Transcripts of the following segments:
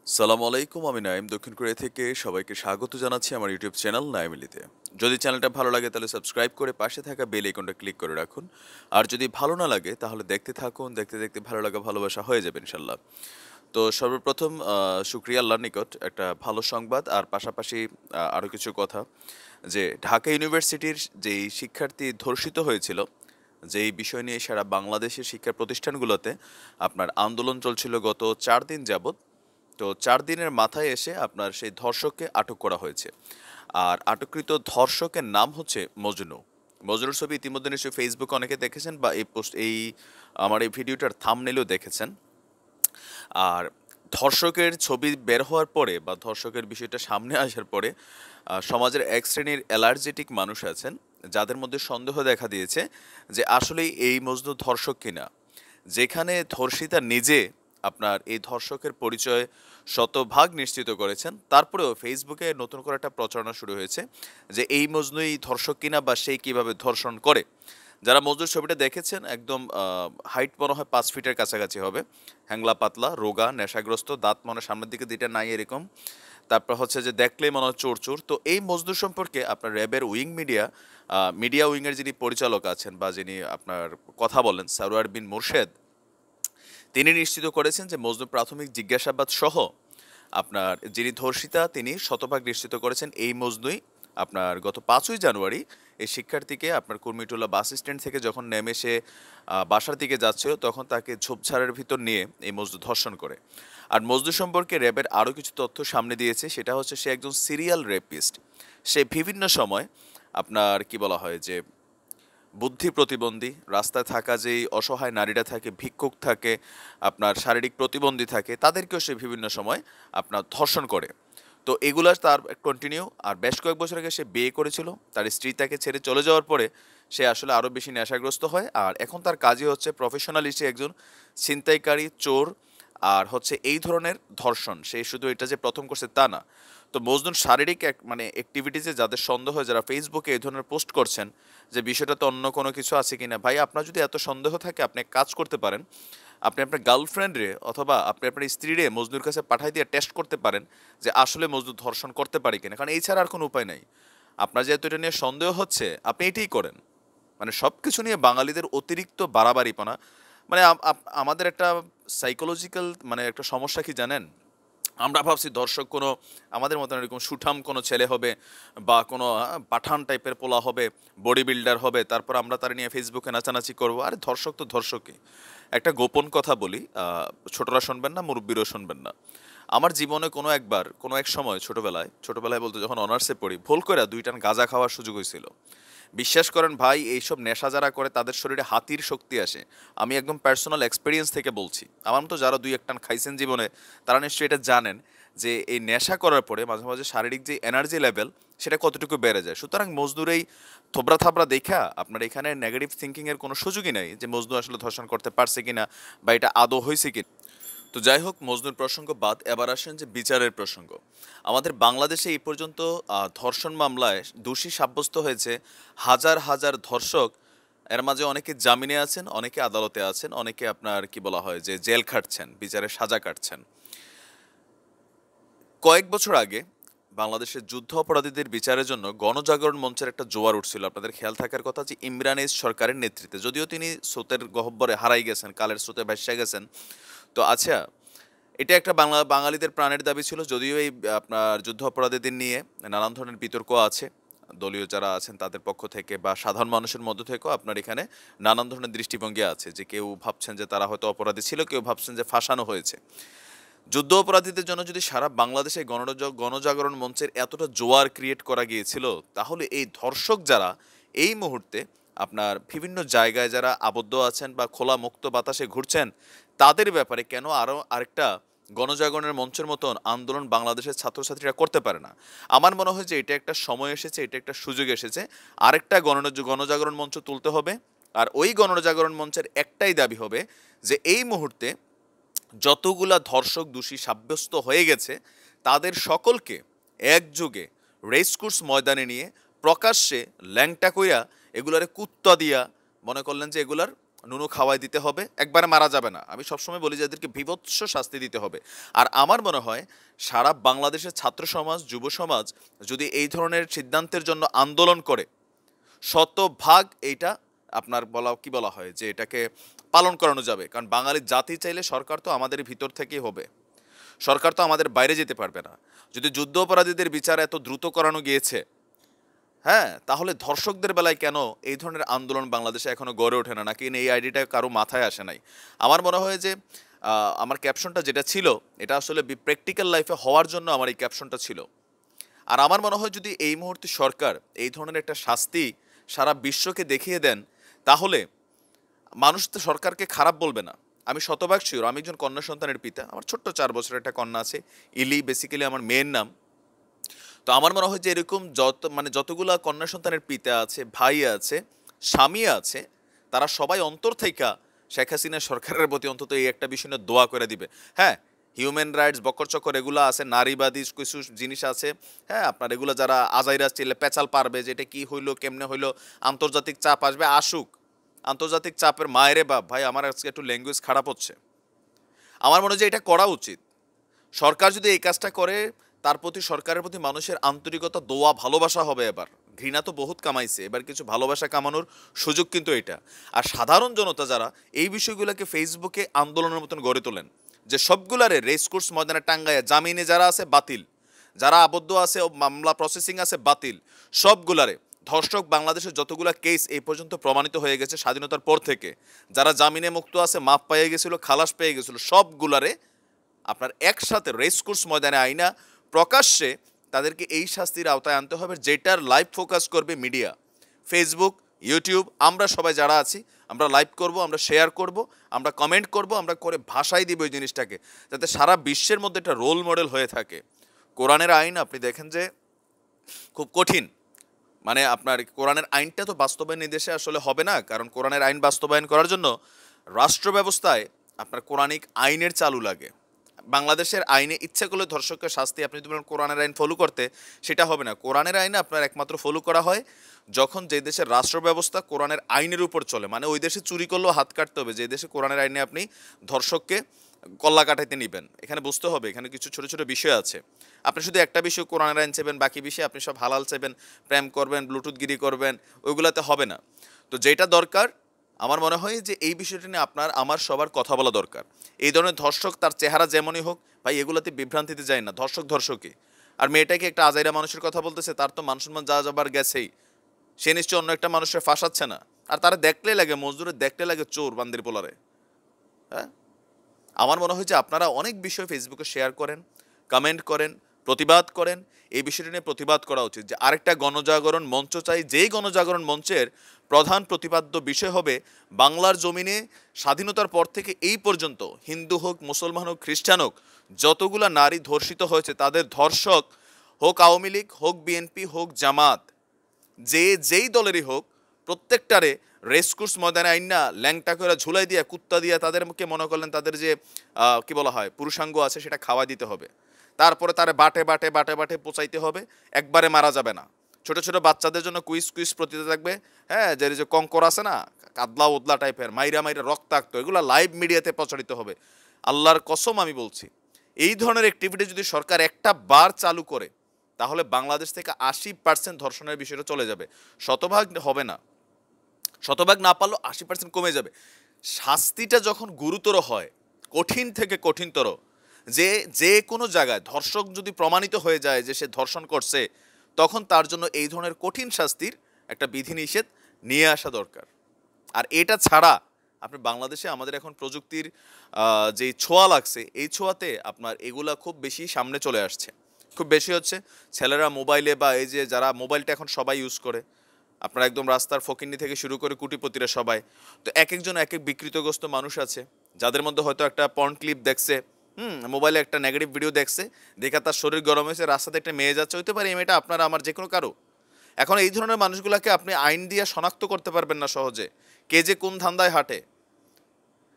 সালামু আলাইকুম, আমি নাইম দক্ষিণ কোরিয়া থেকে সবাইকে স্বাগত জানাচ্ছি আমার ইউটিউব চ্যানেল নাইমিলিতে। যদি চ্যানেলটা ভালো লাগে তাহলে সাবস্ক্রাইব করে পাশে থাকা বেল আইকনটা ক্লিক করে রাখুন। আর যদি ভালো না লাগে তাহলে দেখতে থাকুন, দেখতে দেখতে ভালো লাগা ভালোবাসা হয়ে যাবে ইনশাল্লাহ। তো সর্বপ্রথম শুক্রিয়া আল্লাহর নিকট একটা ভালো সংবাদ আর পাশাপাশি আরও কিছু কথা, যে ঢাকা ইউনিভার্সিটির যেই শিক্ষার্থী ধর্ষিত হয়েছিল, যেই বিষয় নিয়ে সারা বাংলাদেশের শিক্ষা প্রতিষ্ঠানগুলোতে আপনার আন্দোলন চলছিল গত 4 দিন যাবৎ। তো 4 দিনের মাথায় এসে আপনার সেই ধর্ষককে আটক করা হয়েছে। আর আটককৃত ধর্ষকের নাম হচ্ছে মজনু। মজনুর ছবি ইতিমধ্যে নিশ্চয়ই ফেসবুকে অনেকে দেখেছেন, বা আমার এই ভিডিওটার থাম্বনেইলেও দেখেছেন। আর ধর্ষকের ছবি বের হওয়ার পরে বা ধর্ষকের বিষয়টা সামনে আসার পরে সমাজের এক শ্রেণীর অ্যালার্জেটিক মানুষ আছেন, যাদের মধ্যে সন্দেহ দেখা দিয়েছে যে আসলেই এই মজনু ধর্ষক কিনা। যেখানে ধর্ষিতা নিজে আপনার এই ধর্ষকের পরিচয় শতভাগ নিশ্চিত করেছেন, তারপরেও ফেসবুকে নতুন করে একটা প্রচারণা শুরু হয়েছে যে এই মজনুই ধর্ষক কিনা বা সেই কিভাবে ধর্ষণ করে। যারা মজনুর ছবিটা দেখেছেন, একদম হাইট মনে হয় 5 ফিটের কাছাকাছি হবে, হ্যাংলা পাতলা, রোগা, নেশাগ্রস্ত, দাঁত মনে হয় সামনের দিকে দুইটা নাই এরকম। তারপর হচ্ছে যে দেখলেই মনে হয় চোর চোর। তো এই মজদুর সম্পর্কে আপনার র্যাবের মিডিয়া উইংয়ের যিনি পরিচালক আছেন বা যিনি আপনার কথা বলেন, সারোয়ার বিন মোর্শেদ, তিনি নিশ্চিত করেছেন যে মজনু প্রাথমিক জিজ্ঞাসাবাদ সহ আপনার যিনি ধর্ষিতা তিনি শতভাগ নিশ্চিত করেছেন এই মজনুই আপনার গত 5ই জানুয়ারি এই শিক্ষার্থীকে আপনার কুর্মিটোলা বাস স্ট্যান্ড থেকে যখন নেমে সে বাসার দিকে যাচ্ছিল, তখন তাকে ঝোপঝাড়ের ভিতর নিয়ে এই মজনু ধর্ষণ করে। আর মজনু সম্পর্কে র্যাবের আরও কিছু তথ্য সামনে দিয়েছে, সেটা হচ্ছে সে একজন সিরিয়াল রেপিস্ট। সে বিভিন্ন সময় আপনার কি বলা হয় যে বুদ্ধি প্রতিবন্ধী, রাস্তায় থাকা যেই অসহায় নারীরা থাকে, ভিক্ষুক থাকে, আপনার শারীরিক প্রতিবন্ধী থাকে, তাদেরকেও সে বিভিন্ন সময় আপনার ধর্ষণ করে। তো এগুলা তার কন্টিনিউ। আর বেশ কয়েক বছর আগে সে বিয়ে করেছিল, তার স্ত্রী তাকে ছেড়ে চলে যাওয়ার পরে সে আসলে আরও বেশি নেশাগ্রস্ত হয়। আর এখন তার কাজই হচ্ছে প্রফেশনালি সে একজন ছিনতাইকারী, চোর, আর হচ্ছে এই ধরনের ধর্ষণ। সে শুধু এটা যে প্রথম করছে তা না। তো মজনুর শারীরিক মানে অ্যাক্টিভিটিসে যাদের সন্দেহ হয়, যারা ফেসবুকে এই ধরনের পোস্ট করছেন যে বিষয়টা তো অন্য কোনো কিছু আছে কিনা, ভাই আপনার যদি এত সন্দেহ থাকে আপনি এক কাজ করতে পারেন, আপনি আপনার গার্লফ্রেন্ডরে অথবা আপনি আপনার স্ত্রীরে মজনুর কাছে পাঠাই দিয়ে টেস্ট করতে পারেন যে আসলে মজনু ধর্ষণ করতে পারে কিনা, কারণ এই ছাড়া আর কোনো উপায় নাই। আপনার যেহেতু এটা নিয়ে সন্দেহ হচ্ছে, আপনি এটাই করেন। মানে সব কিছু নিয়ে বাঙালিদের অতিরিক্ত বাড়াবাড়িপনা। মানে আমাদের একটা সাইকোলজিক্যাল মানে একটা সমস্যা কি জানেন, আমরা ভাবছি দর্শক কোনো আমাদের মতন এরকম সুঠাম কোনো ছেলে হবে বা কোনো পাঠান টাইপের পোলা হবে, বডি বিল্ডার হবে, তারপর আমরা তার নিয়ে ফেসবুকে নাচানাচি করবো। আরে ধর্ষক তো ধর্ষকই। একটা গোপন কথা বলি, ছোটরা শুনবেন না, মুরব্বীরও শুনবেন না। আমার জীবনে কোনো এক সময় ছোটবেলায় বলতে যখন অনার্সে পড়ি, ভুল করে 2 টান গাঁজা খাওয়ার সুযোগ হয়েছিল। বিশ্বাস করেন ভাই, এইসব নেশা যারা করে তাদের শরীরে হাতির শক্তি আসে। আমি একদম পার্সোনাল এক্সপিরিয়েন্স থেকে বলছি। আমার মতো যারা 2-1 টান খাইছেন জীবনে, তারা নিশ্চয়ই এটা জানেন যে এই নেশা করার পরে মাঝে মাঝে শারীরিক যে এনার্জি লেভেল সেটা কতটুকু বেড়ে যায়। সুতরাং মজদুর এই থোবরা থাবরা দেখা আপনার এখানে নেগেটিভ থিঙ্কিংয়ের কোনো সুযোগই নাই যে মজদুর আসলে ধর্ষণ করতে পারছে কিনা বা এটা আদৌ হয়েছে কি। তো যাই হোক, মজনুর প্রসঙ্গ বাদ, এবার আসেন যে বিচারের প্রসঙ্গ। আমাদের বাংলাদেশে এই পর্যন্ত ধর্ষণ মামলায় দোষী সাব্যস্ত হয়েছে হাজার হাজার ধর্ষক। এর মাঝে অনেকে জামিনে আছেন, অনেকে আদালতে আছেন, অনেকে আপনার কি বলা হয় যে জেল খাটছেন, বিচারের সাজা কাটছেন। কয়েক বছর আগে বাংলাদেশের যুদ্ধ অপরাধীদের বিচারের জন্য গণজাগরণ মঞ্চের একটা জোয়ার উঠছিল। আপনাদের খেয়াল থাকার কথা যে ইমরান এইচ সরকারের নেতৃত্বে, যদিও তিনি স্রোতের গহ্বরে হারাই গেছেন, কালের স্রোতে ভাসিয়ে গেছেন। তো আচ্ছা, এটা একটা বাঙালিদের প্রাণের দাবি ছিল, যদিও এই আপনার যুদ্ধ অপরাধীদের নিয়ে নানান ধরনের বিতর্ক আছে। দলীয় যারা আছেন তাদের পক্ষ থেকে বা সাধারণ মানুষের মধ্য থেকেও আপনার এখানে নানান ধরনের দৃষ্টিভঙ্গি আছে, যে কেউ ভাবছেন যে তারা হয়তো অপরাধী ছিল, কেউ ভাবছেন যে ফাঁসানো হয়েছে। যুদ্ধ অপরাধীদের জন্য যদি সারা বাংলাদেশে গণজাগরণ মঞ্চের এতটা জোয়ার ক্রিয়েট করা গিয়েছিল, তাহলে এই ধর্ষক যারা এই মুহূর্তে আপনার বিভিন্ন জায়গায় যারা আবদ্ধ আছেন বা খোলা মুক্ত বাতাসে ঘুরছেন, তাদের ব্যাপারে কেন আরেকটা গণজাগরণের মঞ্চের মতন আন্দোলন বাংলাদেশের ছাত্রছাত্রীরা করতে পারে না? আমার মনে হয় যে এটা একটা সময় এসেছে, এটা একটা সুযোগ এসেছে, আরেকটা গণজাগরণ মঞ্চ তুলতে হবে। আর ওই গণজাগরণ মঞ্চের একটাই দাবি হবে যে এই মুহূর্তে যতগুলা ধর্ষক দোষী সাব্যস্ত হয়ে গেছে, তাদের সকলকে একযোগে রেসকোর্স ময়দানে নিয়ে প্রকাশ্যে ল্যাংটা কইরা এগুলারে কুত্তা দিয়া, মনে করলেন যে এগুলার নুনো খাওয়াই দিতে হবে, একবারে মারা যাবে না। আমি সবসময় বলি যে এদেরকে বীভৎস শাস্তি দিতে হবে। আর আমার মনে হয় সারা বাংলাদেশের ছাত্র সমাজ, যুব সমাজ যদি এই ধরনের সিদ্ধান্তের জন্য আন্দোলন করে, শতভাগ এইটা আপনার কি বলা হয় যে এটাকে পালন করানো যাবে। কারণ বাঙালির জাতি চাইলে সরকার তো আমাদের ভিতর থেকেই হবে, সরকার তো আমাদের বাইরে যেতে পারবে না। যদি যুদ্ধ অপরাধীদের বিচার এত দ্রুত করানো গিয়েছে, হ্যাঁ, তাহলে ধর্ষকদের বেলায় কেন এই ধরনের আন্দোলন বাংলাদেশে এখনো গড়ে ওঠে না, নাকি এই আইডিয়াটা কারো মাথায় আসে নাই? আমার মনে হয় যে আমার ক্যাপশনটা যেটা ছিল এটা আসলে প্র্যাকটিক্যাল লাইফে হওয়ার জন্য আমার এই ক্যাপশনটা ছিল। আর আমার মনে হয় যদি এই মুহূর্তে সরকার এই ধরনের একটা শাস্তি সারা বিশ্বকে দেখিয়ে দেন, তাহলে মানুষ তো সরকারকে খারাপ বলবে না। আমি শতভাগ শিওর, আমি একজন কন্যা সন্তানের পিতা, আমার ছোট্ট 4 বছরের একটা কন্যা আছে, ইলি বেসিক্যালি আমার মেয়ের নাম। তো আমার মনে হয় যে এরকম যতগুলা কন্যা সন্তানের পিতা আছে, ভাই আছে, স্বামী আছে, তারা সবাই অন্তর থেকে শেখ হাসিনা সরকারের প্রতি অন্তত এই একটা বিষয় নিয়ে দোয়া করে দিবে। হ্যাঁ, হিউম্যান রাইটস বকর চক্কর এগুলো আছে, নারীবাদী কিছু জিনিস আছে, হ্যাঁ, আপনার এগুলো যারা আজাইরা চিলে পেঁচাল পারবে যে এটা কি হইলো, কেমনে হইলো, আন্তর্জাতিক চাপ আসবে, আসুক। আন্তর্জাতিক চাপের মায়েরে বাপ ভাই, আমার আজকে একটু ল্যাঙ্গুয়েজ খারাপ হচ্ছে। আমার মনে হয় যে এটা করা উচিত। সরকার যদি এই কাজটা করে, তার প্রতি সরকারের প্রতি মানুষের আন্তরিকতা, দোয়া, ভালোবাসা হবে। এবার ঘৃণা তো বহুত কামাইছে, এবার কিছু ভালোবাসা কামানোর সুযোগ কিন্তু এটা। আর সাধারণ জনতা যারা এই বিষয়গুলোকে ফেসবুকে আন্দোলনের মতন গড়ে তোলেন, যে সবগুলারে রেসকোর্স ময়দানে টাঙ্গায় জামিনে যারা আছে বাতিল, যারা আবদ্ধ আছে ও মামলা প্রসেসিং আছে বাতিল, সবগুলারে ধর্ষক বাংলাদেশের যতগুলা কেস এই পর্যন্ত প্রমাণিত হয়ে গেছে স্বাধীনতার পর থেকে, যারা জামিনে মুক্ত আছে, মাপ পেয়ে গেছিল, খালাস পেয়ে গেছিল, সবগুলারে আপনার একসাথে রেসকোর্স ময়দানে আইনা প্রকাশ্যে তাদেরকে এই শাস্তির আওতায় আনতে হবে, যেটার লাইভ ফোকাস করবে মিডিয়া, ফেসবুক, ইউটিউব। আমরা সবাই যারা আছি আমরা লাইভ করব, আমরা শেয়ার করব, আমরা কমেন্ট করব, আমরা করে ভাষাই দিব এই জিনিসটাকে, যাতে সারা বিশ্বের মধ্যে একটা রোল মডেল হয়ে থাকে। কোরআনের আইন আপনি দেখেন যে খুব কঠিন, আপনার কোরআনের আইনটা তো বাস্তবায়ন নির্দেশে আসলে হবে না, কারণ কোরআনের আইন বাস্তবায়ন করার জন্য রাষ্ট্র ব্যবস্থায় আপনার কোরআনিক আইনের চালু লাগে। বাংলাদেশের আইনে ইচ্ছা করলে ধর্ষকের শাস্তি আপনি যদি বলেন কোরআনের আইন ফলো করতে, সেটা হবে না। কোরআনের আইনে আপনার একমাত্র ফলো করা হয় যখন যে দেশের রাষ্ট্র ব্যবস্থা কোরআনের আইনের উপর চলে, ওই দেশে চুরি করলেও হাত কাটতে হবে যে দেশে কোরআনের আইনে আপনি ধর্ষককে কল্লা কাটাইতে নিবেন। এখানে বুঝতে হবে এখানে কিছু ছোট ছোট বিষয় আছে। আপনি শুধু একটা বিষয় কোরআনের আইন চাইবেন, বাকি বিষয়ে আপনি সব হালাল চাইবেন, প্রেম করবেন, ব্লুটুথগিরি করবেন, ওইগুলাতে হবে না। তো যেটা দরকার, আমার মনে হয় যে এই বিষয়টা নিয়ে আপনার আমার সবার কথা বলা দরকার। এই ধরনের ধর্ষক তার চেহারা যেমনই হোক ভাই, এগুলাতে বিভ্রান্তিতে যায় না, ধর্ষক ধর্ষকই। আর মেয়েটাকে একটা আজাইরা মানুষের কথা বলতেছে, তার তো মান সম্মান যা যাবার গেছেই, সে নিশ্চয় অন্য একটা মানুষের ফাঁসাচ্ছে না। আর তারা দেখলে লাগে মজদুরে, দেখলে লাগে চোর বান্দির পোলারে। হ্যাঁ, আমার মনে হয় যে আপনারা অনেক বিষয় ফেসবুকে শেয়ার করেন, কমেন্ট করেন, প্রতিবাদ করেন। এই বিষয়টি নিয়ে প্রতিবাদ করা উচিত যে আরেকটা গণজাগরণ মঞ্চ চাই, যেই গণজাগরণ মঞ্চের প্রধান প্রতিপাদ্য বিষয় হবে বাংলার জমিনে স্বাধীনতার পর থেকে এই পর্যন্ত হিন্দু হোক, মুসলমান হোক, খ্রিস্টান হোক, যতগুলা নারী ধর্ষিত হয়েছে তাদের ধর্ষক হোক আওয়ামী লীগ, হোক বিএনপি, হোক জামাত, যেই দলেরই হোক, প্রত্যেকটারে রেসকোর্স ময়দানে আইনা ল্যাংটা করে ঝুলাই দিয়া, কুত্তা দিয়া তাদেরকে মনে করলেন তাদের যে কি বলা হয় পুরুষাঙ্গ আছে সেটা খাওয়া দিতে হবে। তারপরে তারে বাটে বাটে বাটে বাটে পচাইতে হবে, একবারে মারা যাবে না। ছোট ছোট বাচ্চাদের জন্য কুইজ কুইজ প্রতিযোগিতা থাকবে, হ্যাঁ, যে কঙ্কর আছে না, কাদলা উদলা টাইপের, মাইরা মাইরা রক্তাক্ত, এগুলো লাইভ মিডিয়াতে প্রচারিত হবে। আল্লাহর কসম আমি বলছি, এই ধরনের অ্যাক্টিভিটি যদি সরকার একটা বার চালু করে, তাহলে বাংলাদেশ থেকে 80% ধর্ষণের বিষয়টা চলে যাবে। শতভাগ হবে না, শতভাগ না পারলেও 80% কমে যাবে। শাস্তিটা যখন গুরুতর হয়, কঠিন থেকে কঠিনতর, যে কোনো জায়গায় ধর্ষক যদি প্রমাণিত হয়ে যায় যে সে ধর্ষণ করছে, তখন তার জন্য এই ধরনের কঠিন শাস্তির একটা বিধিনিষেধ নিয়ে আসা দরকার। আর এটা ছাড়া আপনি বাংলাদেশে আমাদের এখন প্রযুক্তির যে ছোঁয়া লাগছে, এই ছোঁয়াতে আপনার এগুলা খুব বেশি সামনে চলে আসছে। খুব বেশি হচ্ছে ছেলেরা মোবাইলে, বা এই যে যারা মোবাইলটা এখন সবাই ইউজ করে, আপনার একদম রাস্তার ফকিন্নি থেকে শুরু করে কুটিপতিরা সবাই, তো এক একজন এক এক বিকৃতগ্রস্ত মানুষ আছে, যাদের মধ্যে হয়তো একটা পর্ন ক্লিপ দেখছে, মোবাইলে একটা নেগেটিভ ভিডিও দেখছে, দেখে তার শরীর গরম হয়েছে, রাস্তাতে একটা মেয়ে যাচ্ছে, হইতে পারে এই মেয়েটা আপনার আমার যে কোনো কারো। এখন এই ধরনের মানুষগুলোকে আপনি আইন দিয়ে শনাক্ত করতে পারবেন না সহজে, কে যে কোন ধান্দায় হাঁটে।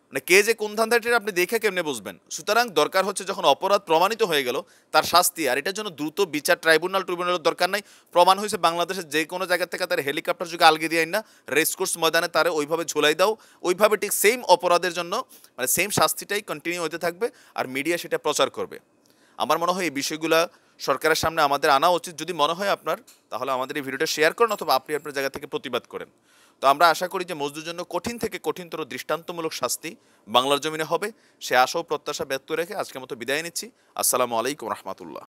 মানে কে যে কোন ধান্দায় এটা আপনি দেখে কেমনে বুঝবেন? সুতরাং দরকার হচ্ছে যখন অপরাধ প্রমাণিত হয়ে গেল তার শাস্তি, আর এটার জন্য দ্রুত বিচার ট্রাইব্যুনালের দরকার নাই। প্রমাণ হয়েছে বাংলাদেশের যে কোনো জায়গা থেকে তার হেলিকপ্টার যুগে আলগে দিয়ে না রেসকোর্স ময়দানে তারে ওইভাবে ঝুলাই দাও, ওইভাবে ঠিক সেম অপরাধের জন্য মানে সেম শাস্তিটাই কন্টিনিউ হতে থাকবে, আর মিডিয়া সেটা প্রচার করবে। আমার মনে হয় এই বিষয়গুলা সরকারের সামনে আমাদের আনা উচিত। যদি মনে হয় আপনার, তাহলে আমাদের এই ভিডিওটা শেয়ার করুন অথবা আপনি আপনার জায়গা থেকে প্রতিবাদ করেন। তো আমরা আশা করি যে মজদুর জন্য কঠিন থেকে কঠিনতর দৃষ্টান্তমূলক শাস্তি বাংলার জমিনে হবে, সে আশা ও প্রত্যাশা ব্যক্ত রেখে আজকের মতো বিদায় নিচ্ছি। আসসালামু আলাইকুম রহমতুল্লাহ।